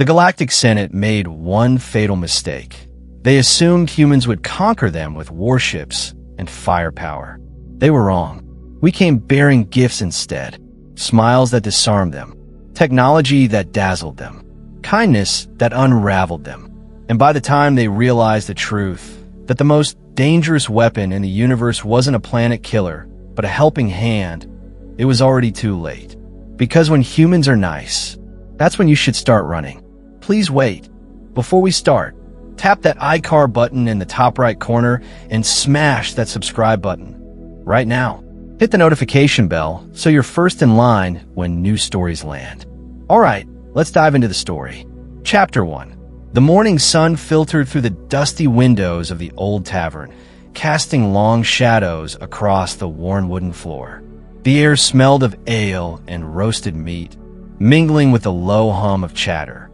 The Galactic Senate made one fatal mistake. They assumed humans would conquer them with warships and firepower. They were wrong. We came bearing gifts instead. Smiles that disarmed them. Technology that dazzled them. Kindness that unraveled them. And by the time they realized the truth, that the most dangerous weapon in the universe wasn't a planet killer, but a helping hand, it was already too late. Because when humans are nice, that's when you should start running. Please wait. Before we start, tap that iCar button in the top right corner and smash that subscribe button. Right now. Hit the notification bell so you're first in line when new stories land. Alright, let's dive into the story. Chapter 1. The morning sun filtered through the dusty windows of the old tavern, casting long shadows across the worn wooden floor. The air smelled of ale and roasted meat, mingling with the low hum of chatter.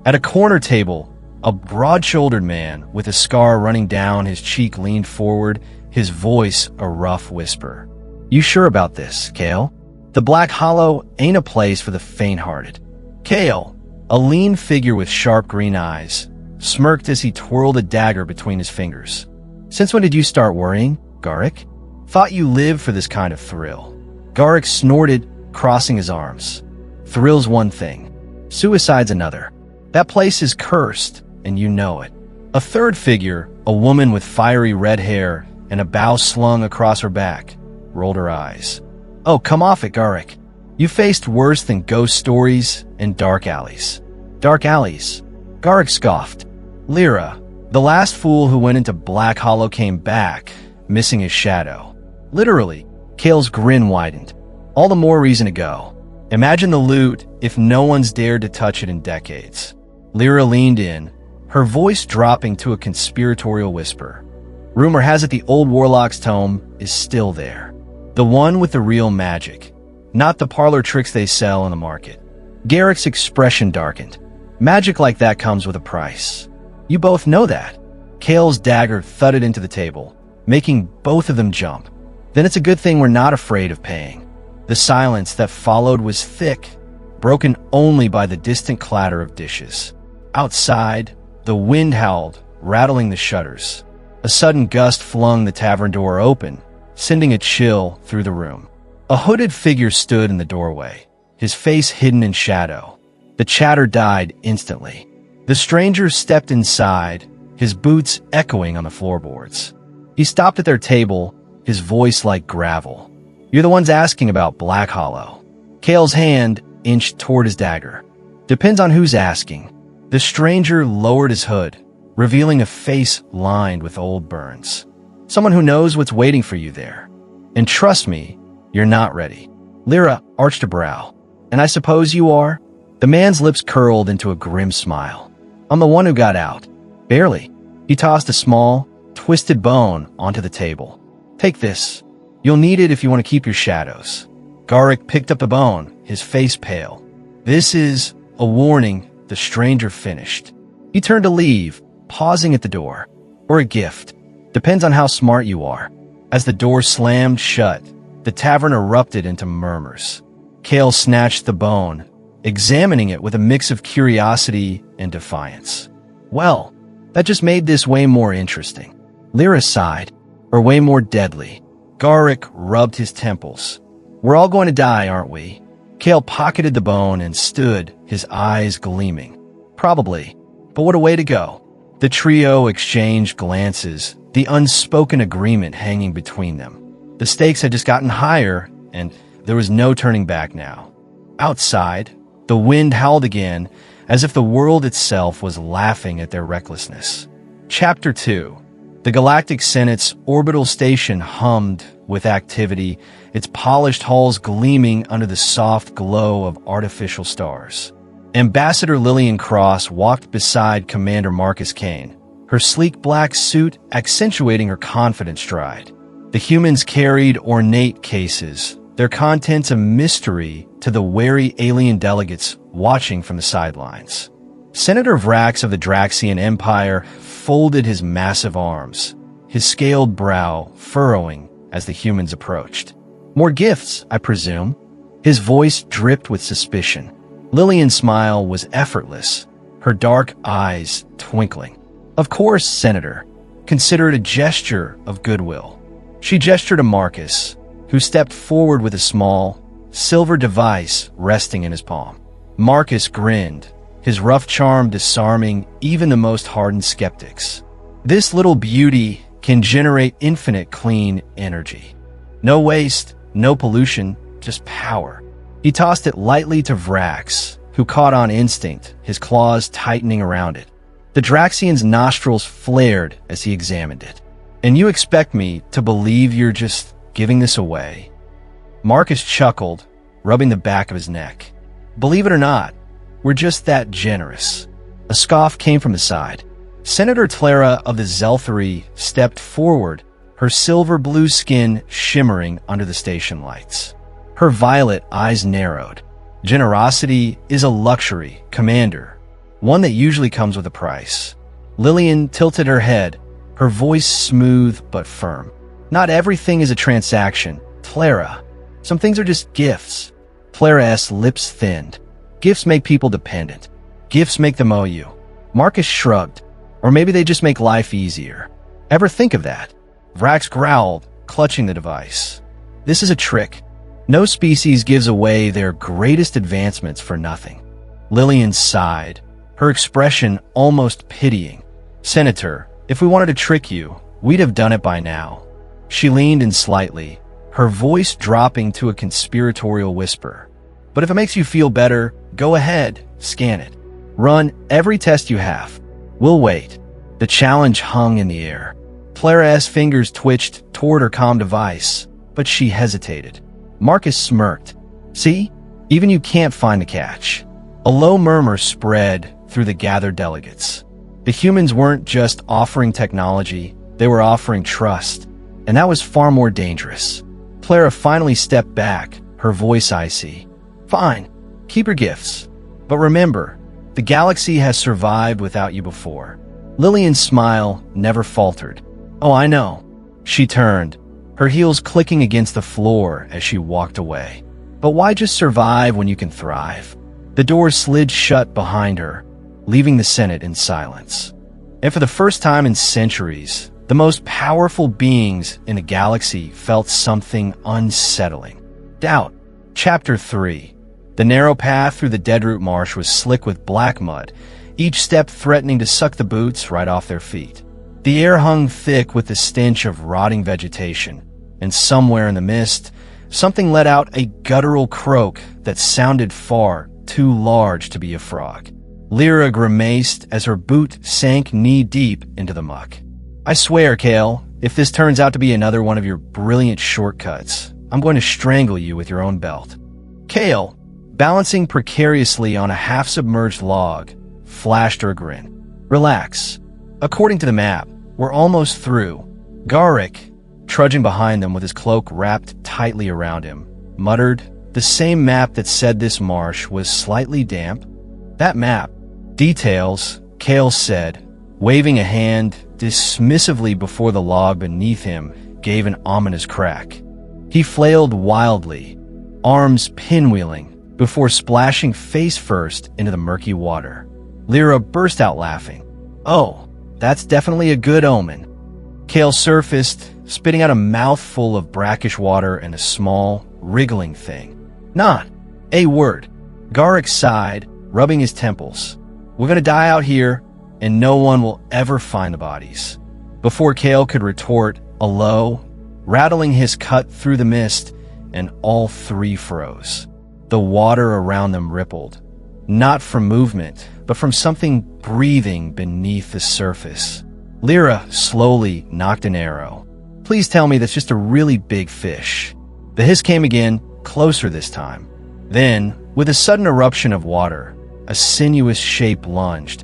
At a corner table, a broad-shouldered man with a scar running down his cheek leaned forward, his voice a rough whisper. "You sure about this, Kale? The Black Hollow ain't a place for the faint-hearted." Kale, a lean figure with sharp green eyes, smirked as he twirled a dagger between his fingers. "Since when did you start worrying, Garrick? Thought you lived for this kind of thrill." Garrick snorted, crossing his arms. "Thrill's one thing. Suicide's another. That place is cursed, and you know it." A third figure, a woman with fiery red hair and a bow slung across her back, rolled her eyes. "Oh, come off it, Garrick. You faced worse than ghost stories and dark alleys." "Dark alleys?" Garrick scoffed. "Lyra, the last fool who went into Black Hollow came back, missing his shadow. Literally." Kale's grin widened. "All the more reason to go. Imagine the loot if no one's dared to touch it in decades." Lyra leaned in, her voice dropping to a conspiratorial whisper. "Rumor has it the old warlock's tome is still there. The one with the real magic, not the parlor tricks they sell in the market." Garrick's expression darkened. "Magic like that comes with a price. You both know that." Kale's dagger thudded into the table, making both of them jump. "Then it's a good thing we're not afraid of paying." The silence that followed was thick, broken only by the distant clatter of dishes. Outside, the wind howled, rattling the shutters. A sudden gust flung the tavern door open, sending a chill through the room. A hooded figure stood in the doorway, his face hidden in shadow. The chatter died instantly. The stranger stepped inside, his boots echoing on the floorboards. He stopped at their table, his voice like gravel. "You're the ones asking about Black Hollow." Kale's hand inched toward his dagger. "Depends on who's asking." The stranger lowered his hood, revealing a face lined with old burns. "Someone who knows what's waiting for you there. And trust me, you're not ready." Lyra arched a brow. "And I suppose you are?" The man's lips curled into a grim smile. "I'm the one who got out." "Barely." He tossed a small, twisted bone onto the table. "Take this. You'll need it if you want to keep your shadows." Garrick picked up the bone, his face pale. "This is a warning," the stranger finished. He turned to leave, pausing at the door. "Or a gift. Depends on how smart you are." As the door slammed shut, the tavern erupted into murmurs. Kale snatched the bone, examining it with a mix of curiosity and defiance. "Well, that just made this way more interesting." Lyra sighed. "Or way more deadly." Garrick rubbed his temples. "We're all going to die, aren't we?" Kale pocketed the bone and stood, his eyes gleaming. "Probably, but what a way to go." The trio exchanged glances, the unspoken agreement hanging between them. The stakes had just gotten higher, and there was no turning back now. Outside, the wind howled again, as if the world itself was laughing at their recklessness. Chapter 2. The Galactic Senate's orbital station hummed with activity, its polished halls gleaming under the soft glow of artificial stars. Ambassador Lillian Cross walked beside Commander Marcus Kane, her sleek black suit accentuating her confident stride. The humans carried ornate cases, their contents a mystery to the wary alien delegates watching from the sidelines. Senator Vrax of the Draxian Empire folded his massive arms, his scaled brow furrowing as the humans approached. "More gifts, I presume?" His voice dripped with suspicion. Lillian's smile was effortless, her dark eyes twinkling. "Of course, Senator. Consider it a gesture of goodwill." She gestured to Marcus, who stepped forward with a small, silver device resting in his palm. Marcus grinned, his rough charm disarming even the most hardened skeptics. "This little beauty can generate infinite clean energy. No waste, no pollution, just power." He tossed it lightly to Vrax, who caught on instinct, his claws tightening around it. The Draxian's nostrils flared as he examined it. "And you expect me to believe you're just giving this away?" Marcus chuckled, rubbing the back of his neck. "Believe it or not, we're just that generous." A scoff came from the side. Senator Clara of the Zelthari stepped forward, her silver-blue skin shimmering under the station lights. Her violet eyes narrowed. "Generosity is a luxury, Commander, one that usually comes with a price." Lillian tilted her head, her voice smooth but firm. "Not everything is a transaction, Clara. Some things are just gifts." Clara's lips thinned. "Gifts make people dependent. Gifts make them owe you." Marcus shrugged. "Or maybe they just make life easier. Ever think of that?" Vrax growled, clutching the device. "This is a trick. No species gives away their greatest advancements for nothing." Lillian sighed, her expression almost pitying. "Senator, if we wanted to trick you, we'd have done it by now." She leaned in slightly, her voice dropping to a conspiratorial whisper. "But if it makes you feel better, go ahead, scan it. Run every test you have. We'll wait." The challenge hung in the air. Clara's fingers twitched toward her comm device, but she hesitated. Marcus smirked. "See? Even you can't find the catch." A low murmur spread through the gathered delegates. The humans weren't just offering technology, they were offering trust, and that was far more dangerous. Clara finally stepped back, her voice icy. "Fine, keep your gifts. But remember, the galaxy has survived without you before." Lillian's smile never faltered. "Oh, I know." She turned, her heels clicking against the floor as she walked away. "But why just survive when you can thrive?" The door slid shut behind her, leaving the Senate in silence. And for the first time in centuries, the most powerful beings in the galaxy felt something unsettling. Doubt. Chapter 3. The narrow path through the Deadroot Marsh was slick with black mud, each step threatening to suck the boots right off their feet. The air hung thick with the stench of rotting vegetation, and somewhere in the mist, something let out a guttural croak that sounded far too large to be a frog. Lyra grimaced as her boot sank knee-deep into the muck. "I swear, Kale, if this turns out to be another one of your brilliant shortcuts, I'm going to strangle you with your own belt." Kale, balancing precariously on a half-submerged log, flashed her a grin. "Relax. According to the map, we're almost through." Garrick, trudging behind them with his cloak wrapped tightly around him, muttered, "The same map that said this marsh was slightly damp?" "That map. Details," Kale said, waving a hand dismissively before the log beneath him gave an ominous crack. He flailed wildly, arms pinwheeling, before splashing face first into the murky water. Lyra burst out laughing. "Oh, that's definitely a good omen." Kale surfaced, spitting out a mouthful of brackish water and a small, wriggling thing. "Not a word." Garrick sighed, rubbing his temples. "We're gonna die out here, and no one will ever find the bodies." Before Kale could retort, a low, rattling hiss cut through the mist, and all three froze. The water around them rippled, not from movement, but from something breathing beneath the surface. Lyra slowly knocked an arrow. "Please tell me that's just a really big fish." The hiss came again, closer this time. Then, with a sudden eruption of water, a sinuous shape lunged,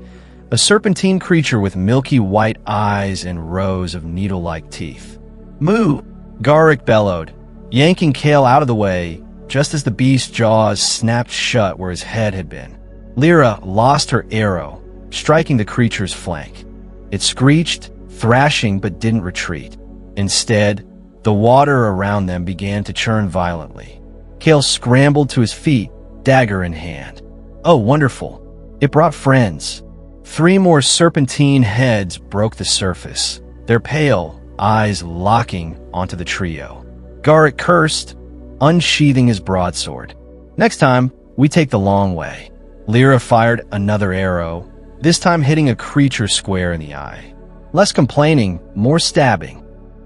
a serpentine creature with milky white eyes and rows of needle-like teeth. "Moo!" Garrick bellowed, yanking Kale out of the way, just as the beast's jaws snapped shut where his head had been. Lyra lost her arrow, striking the creature's flank. It screeched, thrashing but didn't retreat. Instead, the water around them began to churn violently. Kale scrambled to his feet, dagger in hand. Oh, wonderful. It brought friends. 3 more serpentine heads broke the surface, their pale eyes locking onto the trio. Garrick cursed, unsheathing his broadsword. "Next time, we take the long way." Lyra fired another arrow, this time hitting a creature square in the eye. Less complaining, more stabbing.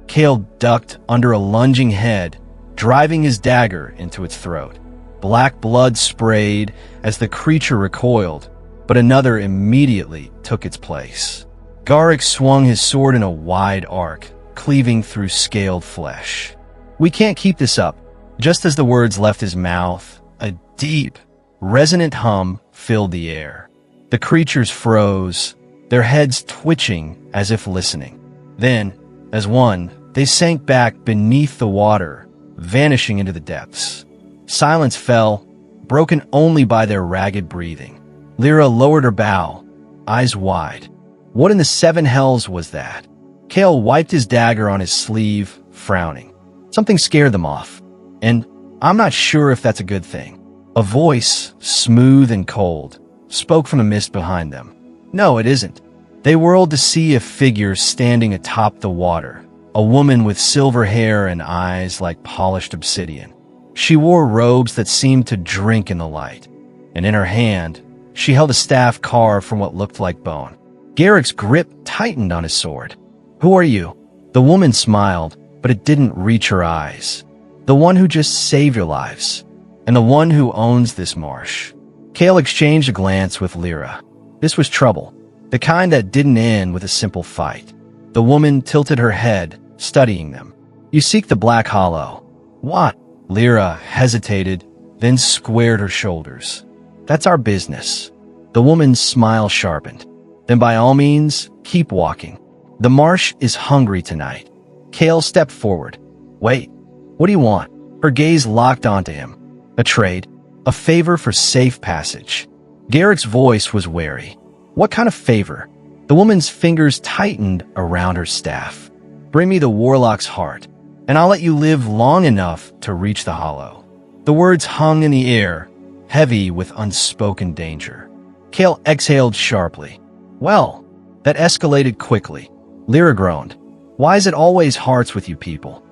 Kale ducked under a lunging head, driving his dagger into its throat. Black blood sprayed as the creature recoiled, but another immediately took its place. Garrick swung his sword in a wide arc, cleaving through scaled flesh. "We can't keep this up." Just as the words left his mouth, a deep, resonant hum filled the air. The creatures froze, their heads twitching as if listening. Then, as one, they sank back beneath the water, vanishing into the depths. Silence fell, broken only by their ragged breathing. Lyra lowered her bow, eyes wide. What in the 7 hells was that? Kale wiped his dagger on his sleeve, frowning. Something scared them off, and I'm not sure if that's a good thing. A voice, smooth and cold, spoke from the mist behind them. "No, it isn't." They whirled to see a figure standing atop the water, a woman with silver hair and eyes like polished obsidian. She wore robes that seemed to drink in the light, and in her hand, she held a staff carved from what looked like bone. Garrick's grip tightened on his sword. "Who are you?" The woman smiled, but it didn't reach her eyes. "The one who just saved your lives, and the one who owns this marsh." Kale exchanged a glance with Lyra. This was trouble, the kind that didn't end with a simple fight. The woman tilted her head, studying them. "You seek the Black Hollow." "What?" Lyra hesitated, then squared her shoulders. "That's our business." The woman's smile sharpened. "Then by all means, keep walking. The marsh is hungry tonight." Kale stepped forward. "Wait, what do you want?" Her gaze locked onto him. "A trade, a favor for safe passage." Garrick's voice was wary. "What kind of favor?" The woman's fingers tightened around her staff. "Bring me the warlock's heart, and I'll let you live long enough to reach the hollow." The words hung in the air, heavy with unspoken danger. Kale exhaled sharply. "Well, that escalated quickly." Lyra groaned. "Why is it always hearts with you people?"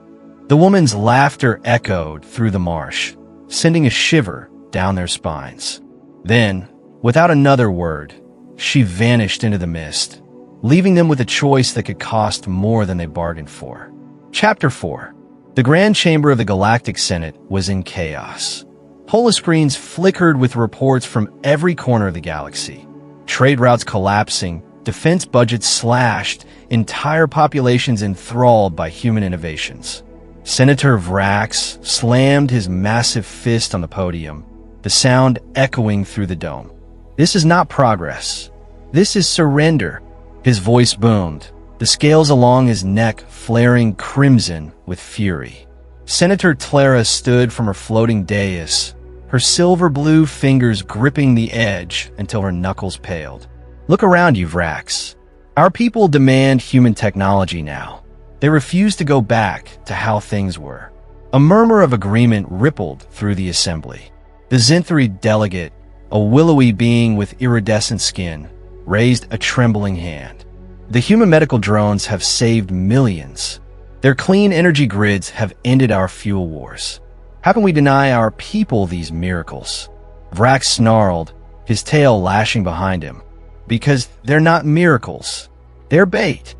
The woman's laughter echoed through the marsh, sending a shiver down their spines. Then, without another word, she vanished into the mist, leaving them with a choice that could cost more than they bargained for. Chapter 4. The Grand Chamber of the Galactic Senate was in chaos. Holoscreens flickered with reports from every corner of the galaxy. Trade routes collapsing, defense budgets slashed, entire populations enthralled by human innovations. Senator Vrax slammed his massive fist on the podium, the sound echoing through the dome. "This is not progress. This is surrender." His voice boomed, the scales along his neck flaring crimson with fury. Senator Clara stood from her floating dais, her silver-blue fingers gripping the edge until her knuckles paled. "Look around you, Vrax. Our people demand human technology now. They refuse to go back to how things were." A murmur of agreement rippled through the assembly. The Zinthri delegate, a willowy being with iridescent skin, raised a trembling hand. "The human medical drones have saved millions. Their clean energy grids have ended our fuel wars. How can we deny our people these miracles?" Vrax snarled, his tail lashing behind him. "Because they're not miracles. They're bait."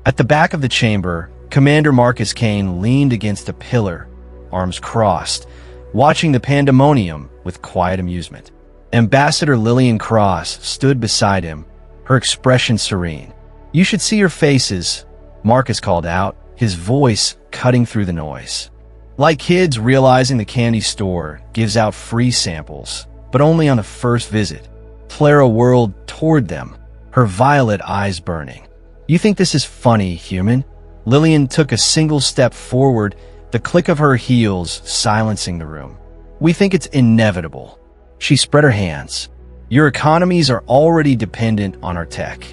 At the back of the chamber, Commander Marcus Kane leaned against a pillar, arms crossed, watching the pandemonium with quiet amusement. Ambassador Lillian Cross stood beside him, her expression serene. "You should see your faces," Marcus called out, his voice cutting through the noise. Like kids realizing the candy store gives out free samples, but only on the first visit. Clara whirled toward them, her violet eyes burning. "You think this is funny, human?" Lillian took a single step forward, the click of her heels silencing the room. "We think it's inevitable." She spread her hands. "Your economies are already dependent on our tech.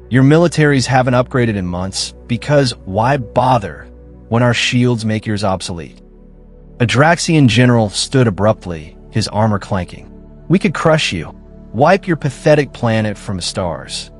Your militaries haven't upgraded in months, because why bother when our shields make yours obsolete?" A Draxian general stood abruptly, his armor clanking. "We could crush you, wipe your pathetic planet from the stars.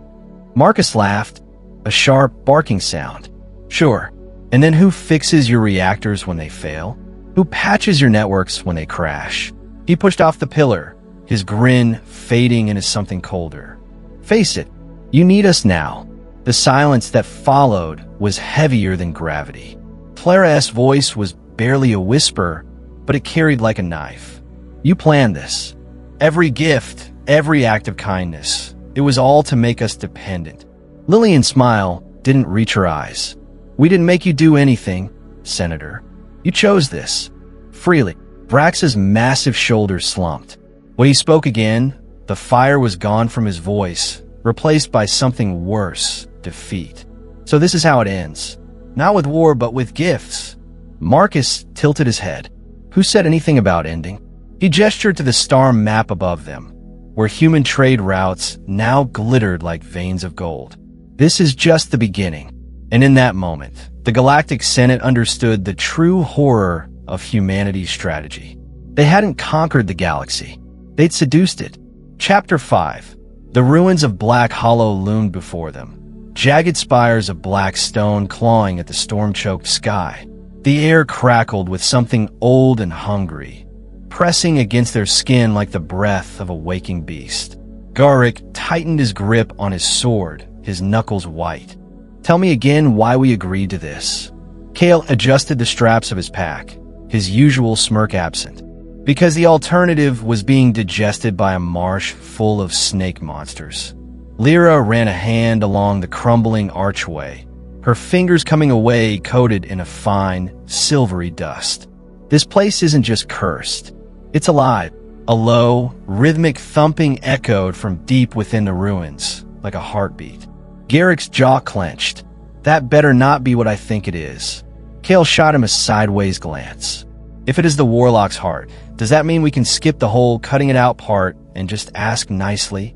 Marcus laughed, a sharp, barking sound. Sure. And then who fixes your reactors when they fail? Who patches your networks when they crash? He pushed off the pillar, his grin fading into something colder. Face it, you need us now. The silence that followed was heavier than gravity. Clara's voice was barely a whisper, but it carried like a knife. You planned this. Every gift, every act of kindness. It was all to make us dependent. Lillian's smile didn't reach her eyes. We didn't make you do anything, Senator. You chose this. Freely. Brax's massive shoulders slumped. When he spoke again, the fire was gone from his voice, replaced by something worse, defeat. So this is how it ends. Not with war, but with gifts. Marcus tilted his head. Who said anything about ending? He gestured to the star map above them, where human trade routes now glittered like veins of gold. This is just the beginning. And in that moment, the Galactic Senate understood the true horror of humanity's strategy. They hadn't conquered the galaxy. They'd seduced it. Chapter 5. The ruins of Black Hollow loomed before them, jagged spires of black stone clawing at the storm-choked sky. The air crackled with something old and hungry, pressing against their skin like the breath of a waking beast. Garrick tightened his grip on his sword, his knuckles white. Tell me again why we agreed to this. Kale adjusted the straps of his pack, his usual smirk absent. Because the alternative was being digested by a marsh full of snake monsters. Lyra ran a hand along the crumbling archway, her fingers coming away coated in a fine, silvery dust. This place isn't just cursed. It's alive. A low, rhythmic thumping echoed from deep within the ruins, like a heartbeat. Garrick's jaw clenched. That better not be what I think it is. Kale shot him a sideways glance. If it is the Warlock's heart, does that mean we can skip the whole cutting it out part and just ask nicely?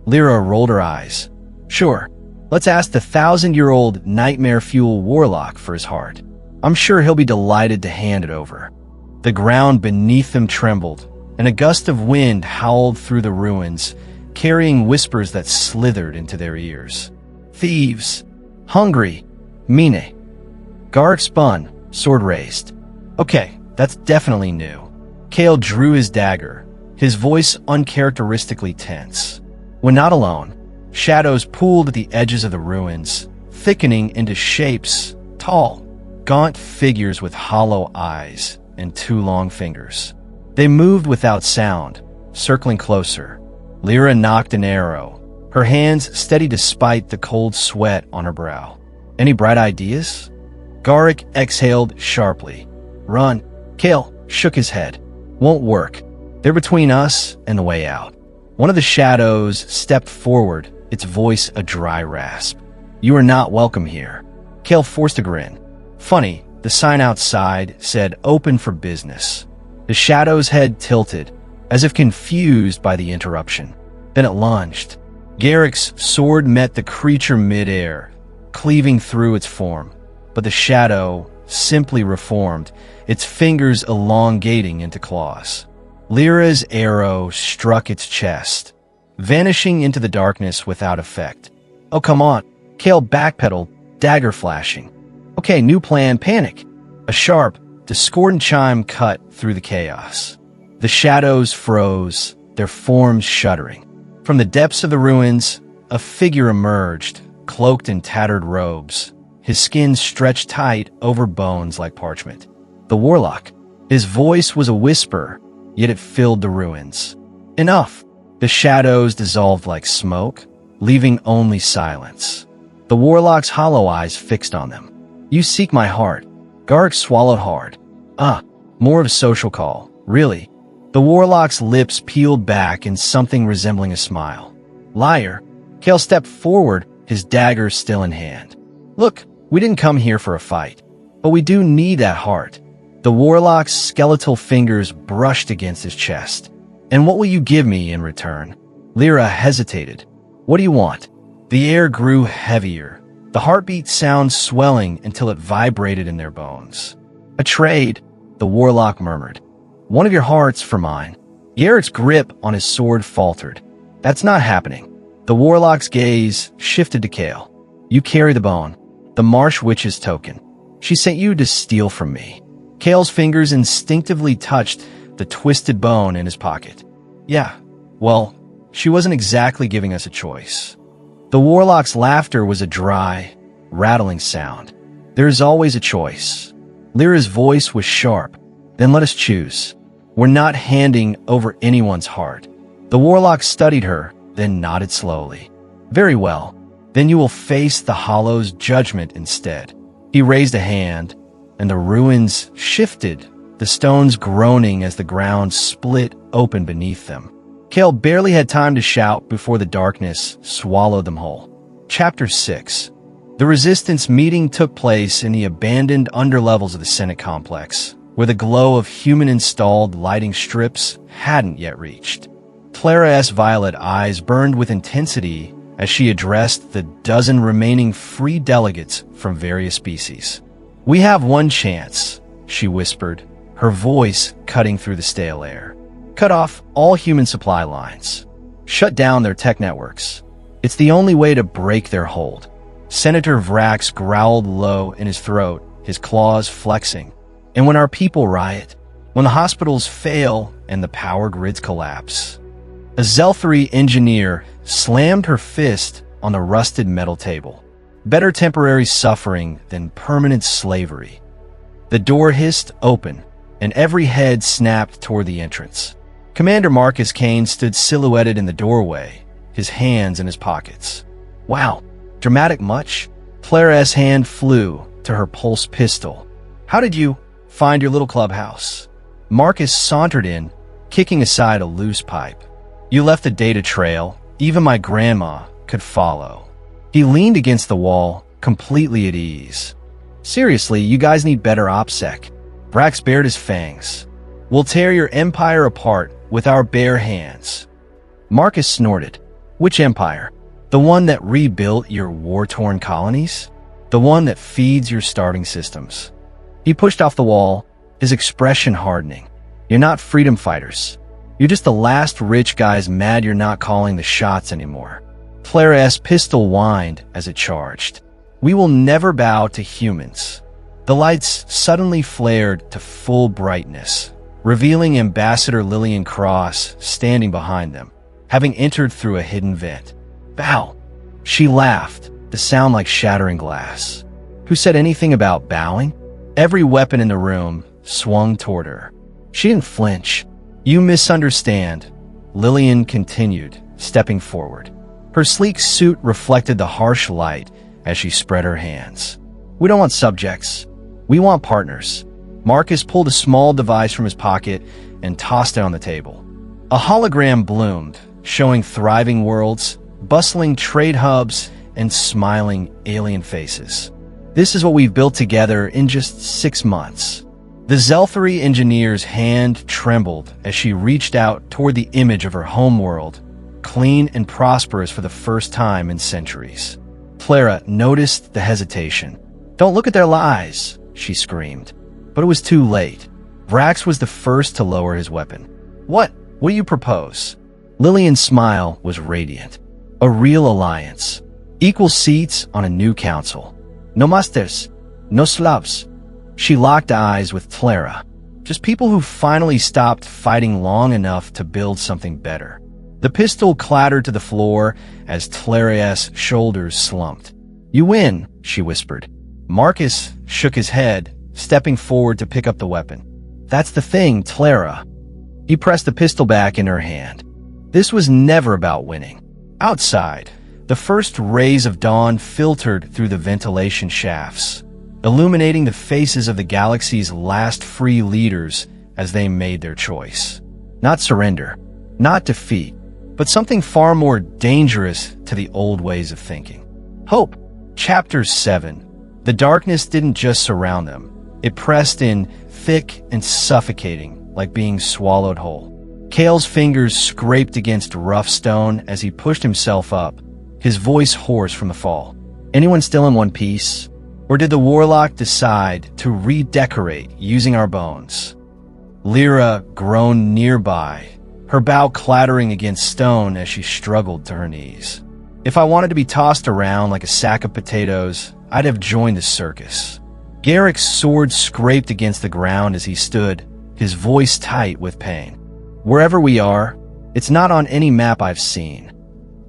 Lyra rolled her eyes. Sure, let's ask the 1,000-year-old nightmare-fuel Warlock for his heart. I'm sure he'll be delighted to hand it over. The ground beneath them trembled, and a gust of wind howled through the ruins, carrying whispers that slithered into their ears. Thieves. Hungry. Mine. Garrick spun, sword raised. Okay, that's definitely new. Kale drew his dagger, his voice uncharacteristically tense. When not alone, shadows pooled at the edges of the ruins, thickening into shapes, tall, gaunt figures with hollow eyes and 2 long fingers. They moved without sound, circling closer. Lyra knocked an arrow, her hands steady despite the cold sweat on her brow. Any bright ideas? Garrick exhaled sharply. Run. Kale shook his head. Won't work. They're between us and the way out. One of the shadows stepped forward, its voice a dry rasp. You are not welcome here. Kale forced a grin. Funny, the sign outside said open for business. The shadow's head tilted, as if confused by the interruption. Then it lunged. Garrick's sword met the creature mid-air, cleaving through its form. But the shadow simply reformed, its fingers elongating into claws. Lyra's arrow struck its chest, vanishing into the darkness without effect. Oh, come on. Kale backpedaled, dagger flashing. Okay, new plan, panic. A sharp, discordant chime cut through the chaos. The shadows froze, their forms shuddering. From the depths of the ruins, a figure emerged, cloaked in tattered robes, his skin stretched tight over bones like parchment. The Warlock. His voice was a whisper, yet it filled the ruins. Enough. The shadows dissolved like smoke, leaving only silence. The Warlock's hollow eyes fixed on them. You seek my heart. Garrick swallowed hard. More of a social call, really. The Warlock's lips peeled back in something resembling a smile. Liar. Kale stepped forward, his dagger still in hand. Look, we didn't come here for a fight, but we do need that heart. The Warlock's skeletal fingers brushed against his chest. And what will you give me in return? Lyra hesitated. What do you want? The air grew heavier, the heartbeat sound swelling until it vibrated in their bones. A trade, the Warlock murmured. One of your hearts for mine. Garrick's grip on his sword faltered. That's not happening. The warlock's gaze shifted to Kale. You carry the bone, the marsh witch's token. She sent you to steal from me. Kale's fingers instinctively touched the twisted bone in his pocket. Yeah, well, she wasn't exactly giving us a choice. The warlock's laughter was a dry, rattling sound. There is always a choice. Lyra's voice was sharp. Then let us choose. We're not handing over anyone's heart. The warlock studied her, then nodded slowly. Very well. Then you will face the Hollow's judgment instead. He raised a hand, and the ruins shifted, the stones groaning as the ground split open beneath them. Kale barely had time to shout before the darkness swallowed them whole. Chapter 6. The Resistance meeting took place in the abandoned underlevels of the Senate complex, where the glow of human-installed lighting strips hadn't yet reached. Clara's violet eyes burned with intensity as she addressed the dozen remaining free delegates from various species. We have one chance, she whispered, her voice cutting through the stale air. Cut off all human supply lines. Shut down their tech networks. It's the only way to break their hold. Senator Vrax growled low in his throat, his claws flexing. And when our people riot, when the hospitals fail and the power grids collapse. A Zelthari engineer slammed her fist on the rusted metal table. Better temporary suffering than permanent slavery. The door hissed open, and every head snapped toward the entrance. Commander Marcus Kane stood silhouetted in the doorway, his hands in his pockets. Wow, dramatic much? Clara's hand flew to her pulse pistol. How did you find your little clubhouse? Marcus sauntered in, kicking aside a loose pipe. You left a data trail, even my grandma could follow. He leaned against the wall, completely at ease. Seriously, you guys need better OPSEC. Vrax bared his fangs. We'll tear your empire apart with our bare hands. Marcus snorted. Which empire? The one that rebuilt your war-torn colonies? The one that feeds your starving systems? He pushed off the wall, his expression hardening. You're not freedom fighters. You're just the last rich guys mad you're not calling the shots anymore. Clara's pistol whined as it charged. We will never bow to humans. The lights suddenly flared to full brightness, revealing Ambassador Lillian Cross standing behind them, having entered through a hidden vent. Bow. She laughed, the sound like shattering glass. Who said anything about bowing? Every weapon in the room swung toward her. She didn't flinch. You misunderstand, Lillian continued, stepping forward. Her sleek suit reflected the harsh light as she spread her hands. We don't want subjects. We want partners. Marcus pulled a small device from his pocket and tossed it on the table. A hologram bloomed, showing thriving worlds, bustling trade hubs, and smiling alien faces. This is what we've built together in just 6 months. The Zelthari engineer's hand trembled as she reached out toward the image of her homeworld, clean and prosperous for the first time in centuries. Clara noticed the hesitation. Don't look at their lies, she screamed. But it was too late. Vrax was the first to lower his weapon. What do you propose? Lillian's smile was radiant. A real alliance. Equal seats on a new council. No masters. No Slavs. She locked eyes with Clara. Just people who finally stopped fighting long enough to build something better. The pistol clattered to the floor as Clara's shoulders slumped. You win, she whispered. Marcus shook his head, stepping forward to pick up the weapon. That's the thing, Clara. He pressed the pistol back in her hand. This was never about winning. Outside, the first rays of dawn filtered through the ventilation shafts, illuminating the faces of the galaxy's last free leaders as they made their choice. Not surrender, not defeat, but something far more dangerous to the old ways of thinking. Hope. Chapter 7. The darkness didn't just surround them. It pressed in, thick and suffocating, like being swallowed whole. Kale's fingers scraped against rough stone as he pushed himself up, his voice hoarse from the fall. Anyone still in one piece? Or did the warlock decide to redecorate using our bones? Lyra groaned nearby, her bow clattering against stone as she struggled to her knees. If I wanted to be tossed around like a sack of potatoes, I'd have joined the circus. Garrick's sword scraped against the ground as he stood, his voice tight with pain. Wherever we are, it's not on any map I've seen.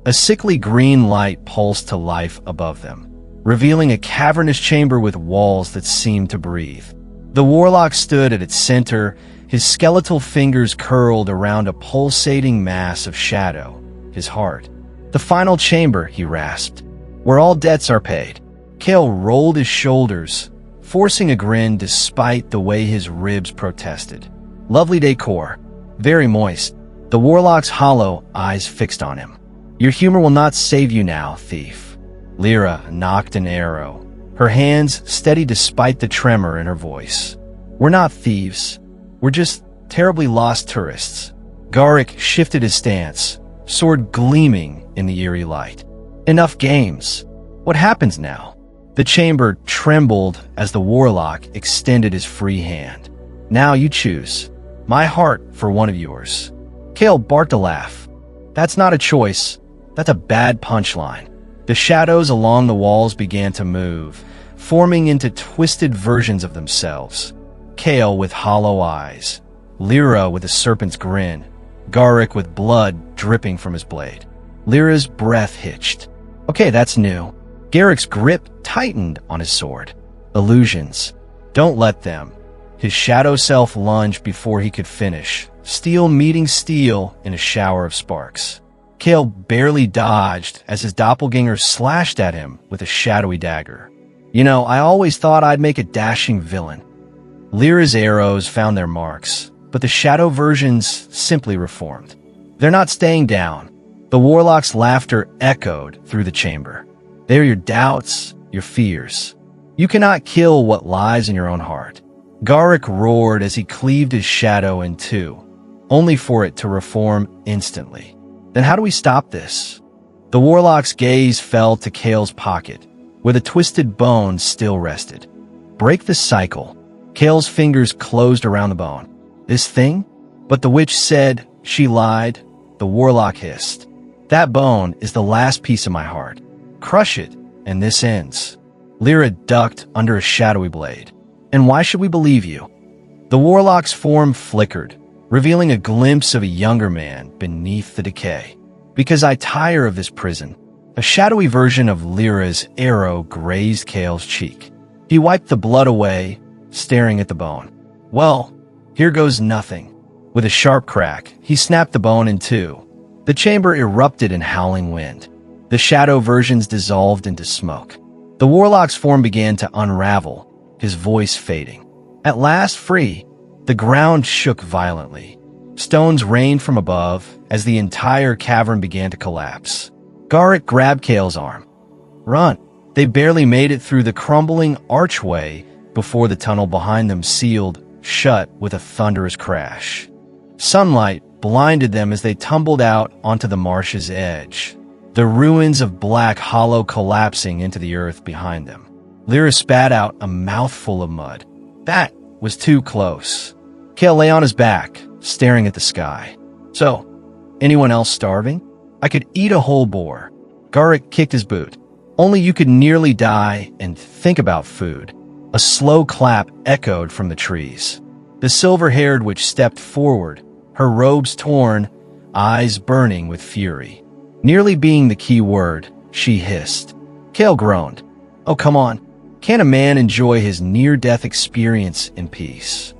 A sickly green light pulsed to life above them, revealing a cavernous chamber with walls that seemed to breathe. The warlock stood at its center, his skeletal fingers curled around a pulsating mass of shadow, his heart. "The final chamber," he rasped, "where all debts are paid." Kale rolled his shoulders, forcing a grin despite the way his ribs protested. Lovely decor, very moist, the warlock's hollow eyes fixed on him. "Your humor will not save you now, thief." Lyra knocked an arrow, her hands steady despite the tremor in her voice. "We're not thieves. We're just terribly lost tourists." Garrick shifted his stance, sword gleaming in the eerie light. "Enough games. What happens now?" The chamber trembled as the warlock extended his free hand. "Now you choose. My heart for one of yours." Kale barked a laugh. "That's not a choice. That's a bad punchline." The shadows along the walls began to move, forming into twisted versions of themselves. Kale with hollow eyes, Lyra with a serpent's grin, Garrick with blood dripping from his blade. Lyra's breath hitched. "Okay, that's new." Garrick's grip tightened on his sword. "Illusions. Don't let them." His shadow self lunged before he could finish, steel meeting steel in a shower of sparks. Kale barely dodged as his doppelganger slashed at him with a shadowy dagger. "You know, I always thought I'd make a dashing villain." Lyra's arrows found their marks, but the shadow versions simply reformed. "They're not staying down." The warlock's laughter echoed through the chamber. "They're your doubts, your fears. You cannot kill what lies in your own heart." Garrick roared as he cleaved his shadow in two, only for it to reform instantly. "Then how do we stop this?" The warlock's gaze fell to Kale's pocket, where the twisted bone still rested. "Break the cycle." Kale's fingers closed around the bone. "This thing?" But the witch said she lied. The warlock hissed. "That bone is the last piece of my heart. Crush it, and this ends." Lyra ducked under a shadowy blade. "And why should we believe you?" The warlock's form flickered, revealing a glimpse of a younger man beneath the decay. "Because I tire of this prison." A shadowy version of Lyra's arrow grazed Kale's cheek. He wiped the blood away, staring at the bone. "Well, here goes nothing." With a sharp crack, he snapped the bone in two. The chamber erupted in howling wind. The shadow versions dissolved into smoke. The warlock's form began to unravel, his voice fading. At last free, the ground shook violently. Stones rained from above as the entire cavern began to collapse. Garrick grabbed Kale's arm. "Run!" They barely made it through the crumbling archway before the tunnel behind them sealed shut with a thunderous crash. Sunlight blinded them as they tumbled out onto the marsh's edge, the ruins of Black Hollow collapsing into the earth behind them. Lyra spat out a mouthful of mud. That was too close. Kale lay on his back, staring at the sky. "So, anyone else starving? I could eat a whole boar." Garrick kicked his boot. "Only you could nearly die and think about food." A slow clap echoed from the trees. The silver-haired witch stepped forward, her robes torn, eyes burning with fury. Nearly being the key word, she hissed. Kale groaned. "Oh, come on. Can't a man enjoy his near-death experience in peace?"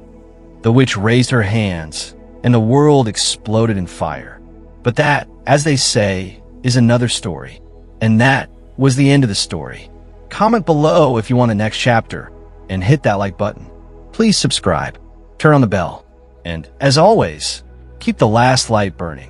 The witch raised her hands, and the world exploded in fire. But that, as they say, is another story. And that was the end of the story. Comment below if you want the next chapter, and hit that like button. Please subscribe, turn on the bell, and, as always, keep the last light burning.